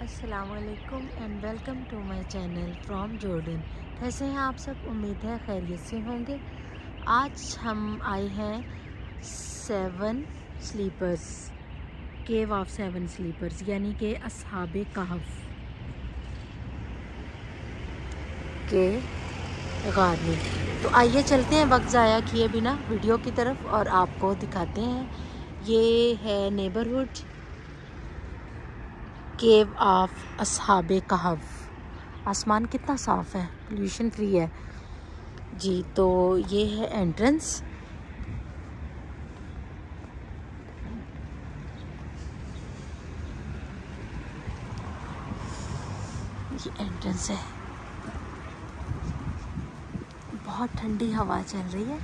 अस्सलामुअलैकुम and welcome to my channel from Jordan. कैसे हैं आप सब? उम्मीद है खैरियत से होंगे। आज हम आए हैं 7 स्लीपर्स, केव ऑफ 7 स्लीपर्स यानी कि अस्हाबे कहफ के गार में। तो आइए चलते हैं वक्त ज़ाया किए बिना वीडियो की तरफ और आपको दिखाते हैं। ये है नेबरहुड केव ऑफ अस्हाबे कहफ। आसमान कितना साफ़ है, पोल्यूशन फ्री है जी। तो ये है एंट्रेंस। ये एंट्रेंस है। बहुत ठंडी हवा चल रही है।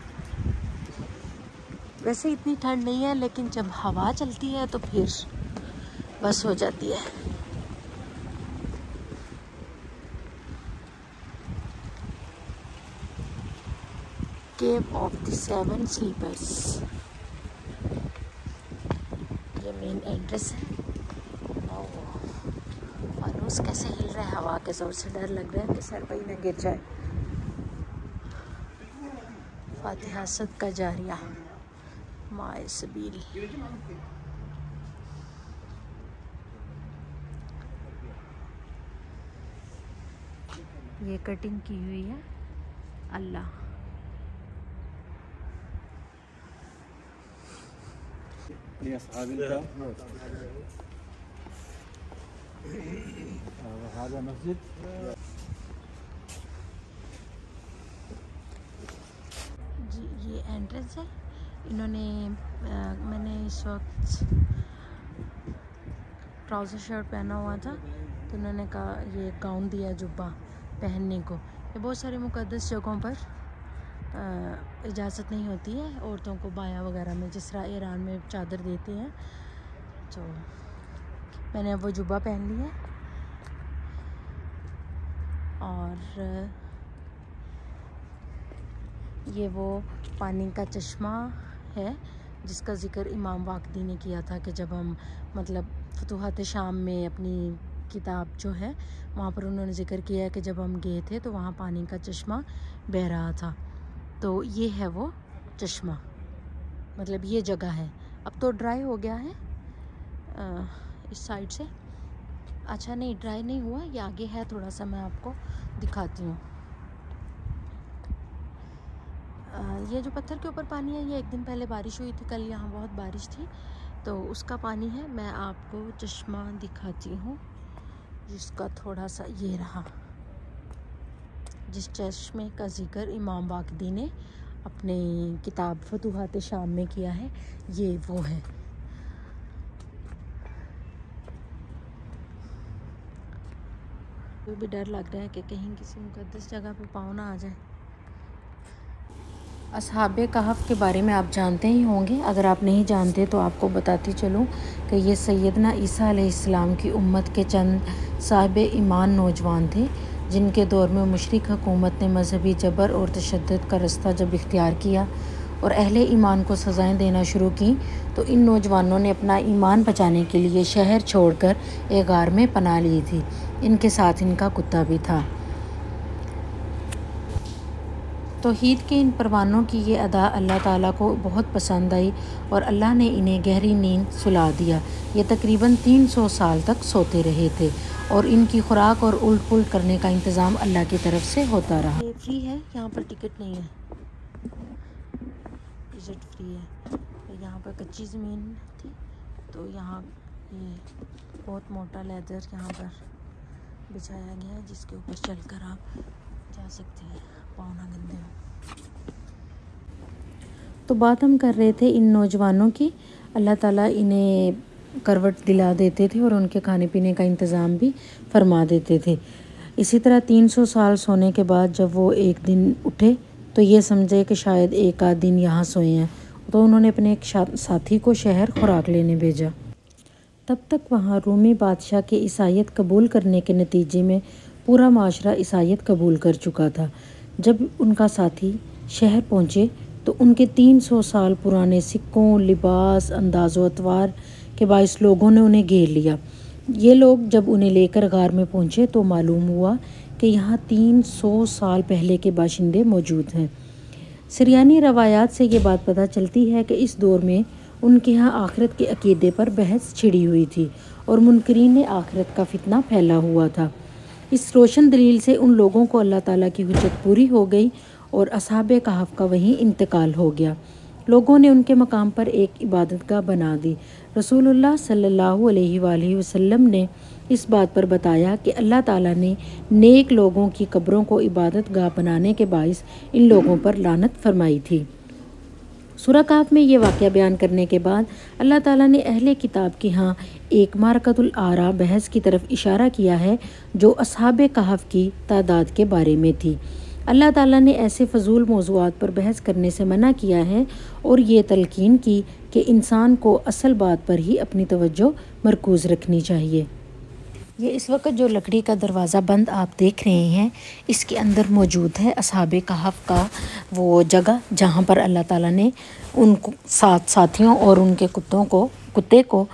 वैसे इतनी ठंड नहीं है, लेकिन जब हवा चलती है तो फिर बस हो जाती है। केव ऑफ द 7 स्लीपर्स, ये मेन एंट्रेंस है। फानूस कैसे हिल रहा है हवा के जोर से, डर लग रहा है कि सर पे ही न गिर जाए। फातिहा सदका जारिया माए सबील। ये कटिंग की हुई है अल्लाह। मस्जिद जी, ये एंट्रेंस है। इन्होंने मैंने इस वक्त ट्राउज़र शर्ट पहना हुआ था, तो उन्होंने कहा ये गाउन दिया जुब्बा पहनने को। ये बहुत सारे मुक़द्दस जगहों पर इजाज़त नहीं होती है औरतों को बाया वगैरह में, जिस तरह ईरान में चादर देते हैं। तो मैंने अब वो जुब्बा पहन लिया और ये वो पानी का चश्मा है जिसका ज़िक्र इमाम वाक़दी ने किया था कि जब हम मतलब फतूहात शाम में अपनी किताब जो है वहाँ पर उन्होंने ज़िक्र किया है कि जब हम गए थे तो वहाँ पानी का चश्मा बह रहा था। तो ये है वो चश्मा, मतलब ये जगह है। अब तो ड्राई हो गया है इस साइड से। अच्छा नहीं, ड्राई नहीं हुआ, ये आगे है थोड़ा सा, मैं आपको दिखाती हूँ। ये जो पत्थर के ऊपर पानी है, ये एक दिन पहले बारिश हुई थी, कल यहाँ बहुत बारिश थी, तो उसका पानी है। मैं आपको चश्मा दिखाती हूँ जिसका थोड़ा सा ये रहा, जिस चश्मे का ज़िक्र इमाम वाक़दी ने अपने किताब फतूहात शाम में किया है, ये वो है। तो भी डर लग रहा है कि कहीं किसी मुक़द्दस जगह पे पाँव ना आ जाए। अस्हाबे कहफ के बारे में आप जानते ही होंगे, अगर आप नहीं जानते तो आपको बताती चलूँ कि ये सैयदना ईसा अलैहिस्सलाम की उम्मत के चंद साहिब ईमान नौजवान थे, जिनके दौर में मुशरिक हुकूमत ने मजहबी जबर और तशद्दुद का रास्ता जब इख्तियार किया और अहले ईमान को सज़ाएं देना शुरू की, तो इन नौजवानों ने अपना ईमान बचाने के लिए शहर छोड़कर एक गार में पनाह ली थी। इनके साथ इनका कुत्ता भी था। तौहीद के इन परवानों की ये अदा अल्लाह ताला को बहुत पसंद आई और अल्लाह ने इन्हें गहरी नींद सुला दिया। ये तकरीबन 300 साल तक सोते रहे थे और इनकी खुराक और उल्ट पुल्ट करने का इंतज़ाम अल्लाह की तरफ से होता रहा। ये फ्री है, यहाँ पर टिकट नहीं है, विज़िट फ्री है। यहाँ पर कच्ची ज़मीन थी, तो यहाँ ये बहुत मोटा लेदर यहाँ पर बिछाया गया है, जिसके ऊपर चलकर आप जा सकते हैं, पाँव ना गंदे हो। तो बात हम कर रहे थे इन नौजवानों की। अल्लाह ताला इन्हें करवट दिला देते थे और उनके खाने पीने का इंतज़ाम भी फरमा देते थे। इसी तरह 300 साल सोने के बाद जब वो एक दिन उठे तो ये समझे कि शायद एक आध दिन यहाँ सोए हैं, तो उन्होंने अपने एक साथी को शहर खुराक लेने भेजा। तब तक वहाँ रूमी बादशाह के ईसाईयत कबूल करने के नतीजे में पूरा माशरा ईसाईयत कबूल कर चुका था। जब उनका साथी शहर पहुँचे तो उनके 300 साल पुराने सिक्कों, लिबास, अंदाज़ो अतवार के बाइस लोगों ने उन्हें घेर लिया। ये लोग जब उन्हें लेकर गार में पहुँचे तो मालूम हुआ कि यहाँ 300 साल पहले के बाशिंदे मौजूद हैं। सिरयानी रवायात से ये बात पता चलती है कि इस दौर में उनके यहाँ आखिरत के अकीदे पर बहस छिड़ी हुई थी और मुनकरीन ने आखिरत का फितना फैला हुआ था। इस रोशन दलील से उन लोगों को अल्लाह ताला की हुज्जत पूरी हो गई और असहाबे कहफ का वहीं इंतकाल हो गया। लोगों ने उनके मकाम पर एक इबादतगाह बना दी। रसूलुल्लाह सल्लल्लाहु अलैहि वसल्लम ने इस बात पर बताया कि अल्लाह ताला ने नेक लोगों की कब्रों को इबादतगाह बनाने के बाइस इन लोगों पर लानत फरमाई थी। सूरह कहफ में ये वाक़या बयान करने के बाद अल्लाह ताला ने अहले किताब के यहाँ एक मारकतुल आरा बहस की तरफ इशारा किया है जो असहाबे कहफ की तादाद के बारे में थी। अल्लाह ताला ने ऐसे फ़जूल मौज़ूआत पर बहस करने से मना किया है और ये तलकीन की कि इंसान को असल बात पर ही अपनी तवज्जो मरकूज़ रखनी चाहिए। ये इस वक्त जो लकड़ी का दरवाज़ा बंद आप देख रहे हैं, इसके अंदर मौजूद है असहाबे कहफ का वो जगह जहाँ पर अल्लाह ताला ने उन साथियों और उनके कुत्ते को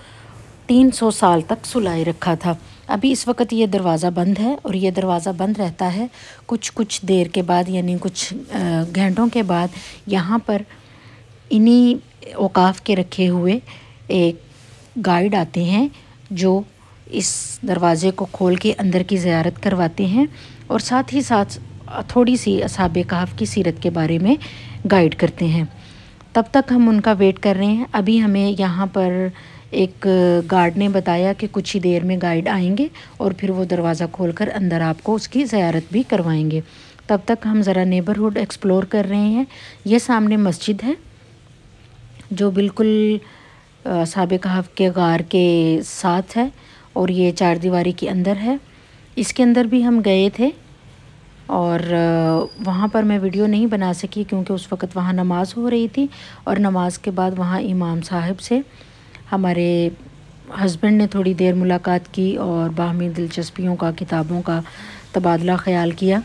300 साल तक सुलाए रखा था। अभी इस वक्त ये दरवाज़ा बंद है और ये दरवाज़ा बंद रहता है। कुछ देर के बाद यानी कुछ घंटों के बाद यहाँ पर इन्हीं औकाफ के रखे हुए एक गाइड आते हैं जो इस दरवाज़े को खोल के अंदर की ज़ियारत करवाते हैं और साथ ही साथ थोड़ी सी असहाबे कहफ की सीरत के बारे में गाइड करते हैं। तब तक हम उनका वेट कर रहे हैं। अभी हमें यहाँ पर एक गार्ड ने बताया कि कुछ ही देर में गाइड आएंगे और फिर वो दरवाज़ा खोलकर अंदर आपको उसकी ज़ियारत भी करवाएंगे। तब तक हम ज़रा नेबरहुड एक्सप्लोर कर रहे हैं। ये सामने मस्जिद है जो बिल्कुल असहाबे कहफ के गार के साथ है और ये चार दीवारी के अंदर है। इसके अंदर भी हम गए थे और वहाँ पर मैं वीडियो नहीं बना सकी क्योंकि उस वक़्त वहाँ नमाज़ हो रही थी और नमाज के बाद वहाँ इमाम साहब से हमारे हस्बैंड ने थोड़ी देर मुलाकात की और बाहमी दिलचस्पियों का, किताबों का तबादला ख़याल किया।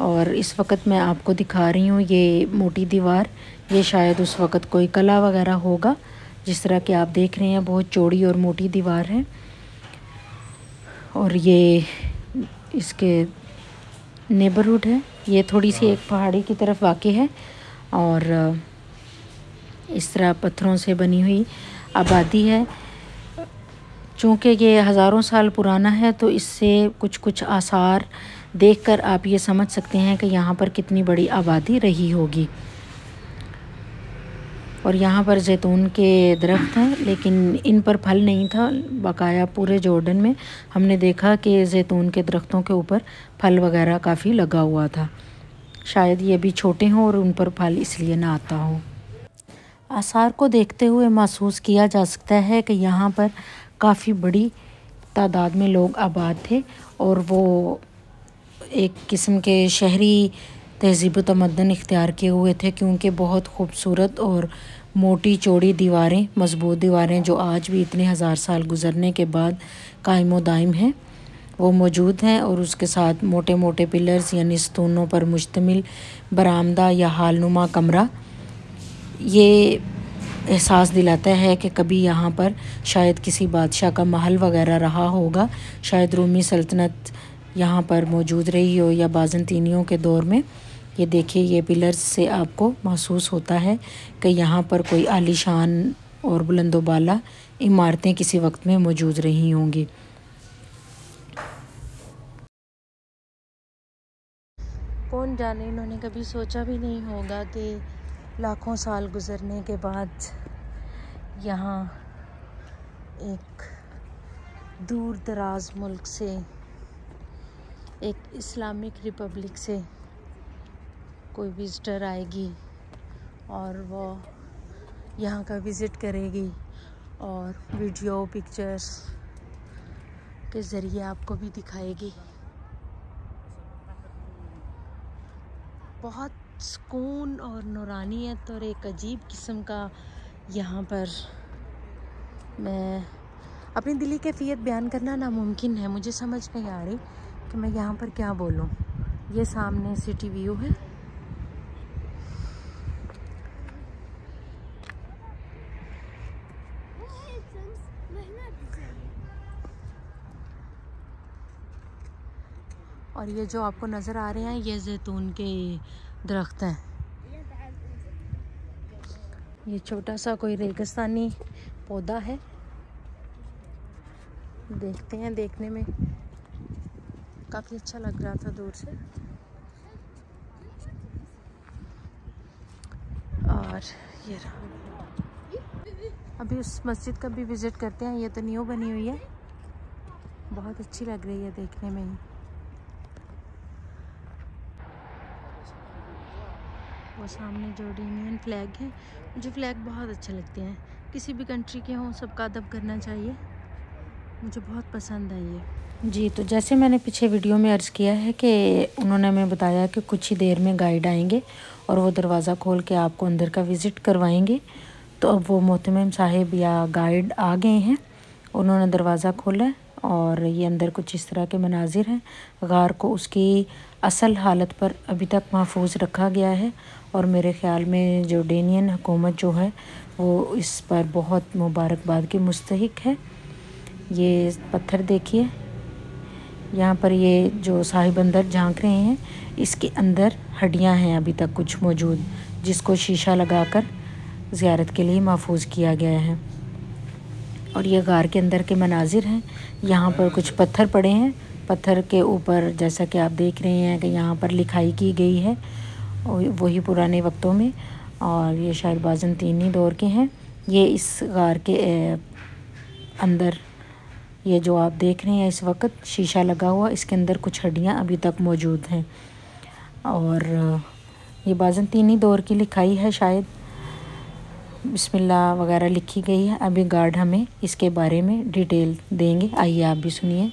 और इस वक्त मैं आपको दिखा रही हूँ ये मोटी दीवार। ये शायद उस वक़्त कोई कला वगैरह होगा। जिस तरह कि आप देख रहे हैं बहुत चौड़ी और मोटी दीवार है और ये इसके नेबरहुड है। ये थोड़ी सी एक पहाड़ी की तरफ वाक़ई है और इस तरह पत्थरों से बनी हुई आबादी है। चूँकि ये हज़ारों साल पुराना है तो इससे कुछ आसार देखकर आप ये समझ सकते हैं कि यहाँ पर कितनी बड़ी आबादी रही होगी। और यहाँ पर जैतून के दरख्त हैं लेकिन इन पर फल नहीं था। बकाया पूरे जॉर्डन में हमने देखा कि जैतून के दरख्तों के ऊपर फल वगैरह काफ़ी लगा हुआ था। शायद ये भी छोटे हों और उन पर फल इसलिए ना आता हो। आसार को देखते हुए महसूस किया जा सकता है कि यहाँ पर काफ़ी बड़ी तादाद में लोग आबाद थे और वो एक किस्म के शहरी तहज़ीब तमद्दन इख्तियार किए हुए थे क्योंकि बहुत खूबसूरत और मोटी चौड़ी दीवारें, मज़बूत दीवारें जो आज भी इतने हज़ार साल गुज़रने के बाद कायम व दायम हैं वो मौजूद हैं। और उसके साथ मोटे मोटे पिलर्स यानी स्तूनों पर मुश्तमिल बरामदा या हालनुमा कमरा ये एहसास दिलाता है कि कभी यहाँ पर शायद किसी बादशाह का महल वगैरह रहा होगा। शायद रूमी सल्तनत यहाँ पर मौजूद रही हो या बाज़ंतीनियों के दौर में। ये देखिए ये पिलर्स से आपको महसूस होता है कि यहाँ पर कोई आलीशान और बुलंदोबाला इमारतें किसी वक्त में मौजूद रही होंगी। कौन जाने इन्होंने कभी सोचा भी नहीं होगा कि लाखों साल गुज़रने के बाद यहाँ एक दूर दराज मुल्क से, एक इस्लामिक रिपब्लिक से कोई विज़िटर आएगी और वो यहाँ का विज़िट करेगी और वीडियो पिक्चर्स के ज़रिए आपको भी दिखाएगी। बहुत सुकून और नूरानियत और एक अजीब किस्म का यहाँ पर मैं अपनी दिली कैफियत बयान करना नामुमकिन है। मुझे समझ नहीं आ रही कि मैं यहाँ पर क्या बोलूँ। ये सामने सिटी व्यू है। और ये जो आपको नज़र आ रहे हैं ये जैतून के दरख्त हैं। ये छोटा सा कोई रेगिस्तानी पौधा है, देखते हैं, देखने में काफ़ी अच्छा लग रहा था दूर से। और ये रहा, अभी उस मस्जिद का भी विज़िट करते हैं। ये तो न्यू बनी हुई है, बहुत अच्छी लग रही है देखने में ही। वो सामने जॉर्डेनियन फ्लैग है, मुझे फ्लैग बहुत अच्छे लगते हैं, किसी भी कंट्री के हों सबका अदब करना चाहिए, मुझे बहुत पसंद है ये। जी, तो जैसे मैंने पीछे वीडियो में अर्ज़ किया है कि उन्होंने हमें बताया कि कुछ ही देर में गाइड आएंगे और वो दरवाज़ा खोल के आपको अंदर का विज़िट करवाएंगे। तो अब वो मोहतमिम साहिब या गाइड आ गए हैं, उन्होंने दरवाज़ा खोला है और ये अंदर कुछ इस तरह के मनाजिर हैं। गार को उसकी असल हालत पर अभी तक महफूज रखा गया है और मेरे ख़्याल में जॉर्डेनियन हुकूमत जो है वो इस पर बहुत मुबारकबाद की मुस्तहिक है। ये पत्थर देखिए, यहाँ पर ये जो साहिब अंदर झांक रहे हैं, इसके अंदर हड्डियाँ हैं अभी तक कुछ मौजूद, जिसको शीशा लगाकर ज़ियारत के लिए महफूज किया गया है। और ये गार के अंदर के मनाजिर हैं। यहाँ पर कुछ पत्थर पड़े हैं, पत्थर के ऊपर जैसा कि आप देख रहे हैं कि यहाँ पर लिखाई की गई है वही पुराने वक्तों में, और ये शायद बाज़ंतीनी दौर के हैं। ये इस गार के अंदर ये जो आप देख रहे हैं इस वक्त शीशा लगा हुआ, इसके अंदर कुछ हड्डियाँ अभी तक मौजूद हैं और ये बाज़ंतीनी दौर की लिखाई है, शायद बिस्मिल्लाह वगैरह लिखी गई है। अभी गार्ड हमें इसके बारे में डिटेल देंगे, आइए आप भी सुनिए।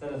3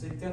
6،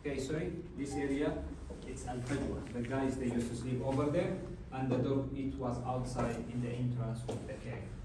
Okay, sorry, this area it's al-fajwa. The guys they used to sleep over there, and the door it was outside in the entrance of the cave.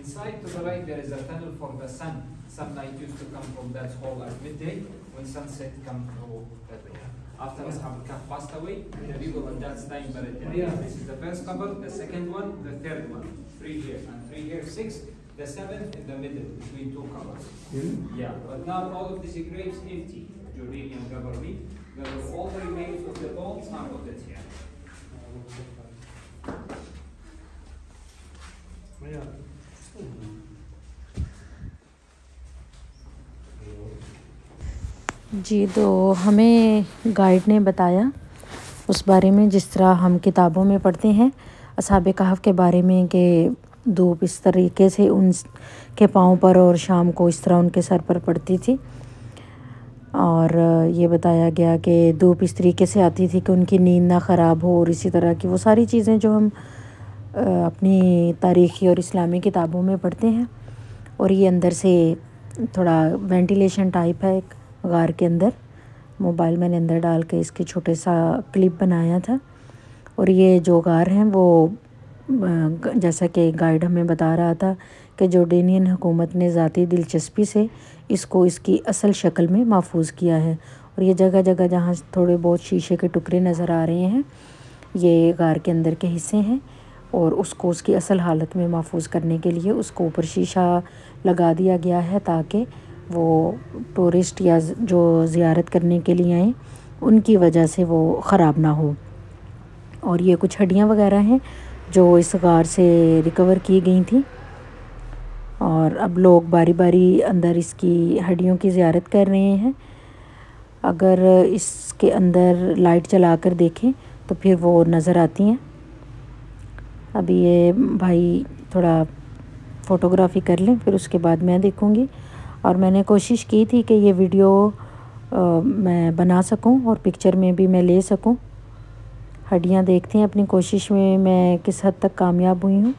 Inside to the right there is a tunnel for the sun. Sunlight used to come from that hole at midday when sunset come through that way. After Ashab al-Kahf passed away, the people in that time buried them. This is the first cover, the second one, the third one. 3 here and 3 here, 6. The 7th in the middle between 2 covers. Yeah, but now all of these graves empty. Jordanian government, all the remains of the bones are put here. जी, तो हमें guide ने बताया उस बारे में जिस तरह हम किताबों में पढ़ते हैं असहाबे कहफ के बारे में कि धूप इस तरीके से उनके पाँव पर और शाम को इस तरह उनके सर पर पड़ती थी। और ये बताया गया कि धूप इस तरीके से आती थी कि उनकी नींद ना ख़राब हो, और इसी तरह की वो सारी चीज़ें जो हम अपनी तारीख़ी और इस्लामी किताबों में पढ़ते हैं। और ये अंदर से थोड़ा वेंटिलेशन टाइप है एक गार के अंदर। मोबाइल मैंने अंदर डाल के इसके छोटे सा क्लिप बनाया था। और ये जो गार हैं वो जैसा कि गाइड हमें बता रहा था कि जॉर्डेनियन हुकूमत ने ज़ाती दिलचस्पी से इसको इसकी असल शक्ल में महफूज किया है। और ये जगह जगह जहाँ थोड़े बहुत शीशे के टुकड़े नज़र आ रहे हैं ये गार के अंदर के हिस्से हैं, और उसको उसकी असल हालत में महफूज करने के लिए उसको ऊपर शीशा लगा दिया गया है ताकि वो टूरिस्ट या जो ज़ियारत करने के लिए आए उनकी वजह से वो ख़राब ना हो। और ये कुछ हड्डियाँ वगैरह हैं जो इस गार से रिकवर की गई थी, और अब लोग बारी बारी अंदर इसकी हड्डियों की ज़ियारत कर रहे हैं। अगर इसके अंदर लाइट चला कर देखें तो फिर वो नज़र आती हैं। अभी ये भाई थोड़ा फ़ोटोग्राफी कर लें, फिर उसके बाद मैं देखूँगी। और मैंने कोशिश की थी कि ये वीडियो मैं बना सकूं और पिक्चर में भी मैं ले सकूं। हड्डियां देखते हैं अपनी कोशिश में मैं किस हद तक कामयाब हुई हूँ।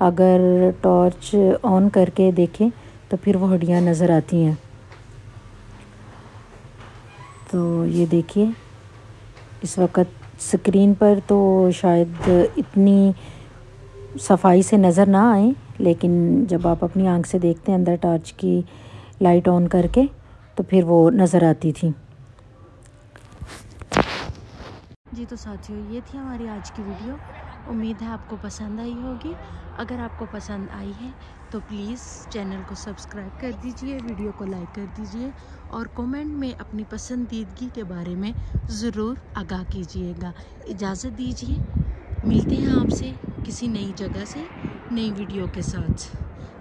अगर टॉर्च ऑन करके देखें तो फिर वो हड्डियां नज़र आती हैं। तो ये देखिए, इस वक्त स्क्रीन पर तो शायद इतनी सफाई से नज़र ना आए, लेकिन जब आप अपनी आंख से देखते हैं अंदर टॉर्च की लाइट ऑन करके तो फिर वो नज़र आती थी। जी तो साथियों, ये थी हमारी आज की वीडियो। उम्मीद है आपको पसंद आई होगी। अगर आपको पसंद आई है तो प्लीज़ चैनल को सब्सक्राइब कर दीजिए, वीडियो को लाइक कर दीजिए और कमेंट में अपनी पसंदीदगी के बारे में ज़रूर आगाह कीजिएगा। इजाज़त दीजिए, मिलते हैं आपसे किसी नई जगह से नई वीडियो के साथ।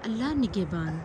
अल्लाह निगहबान।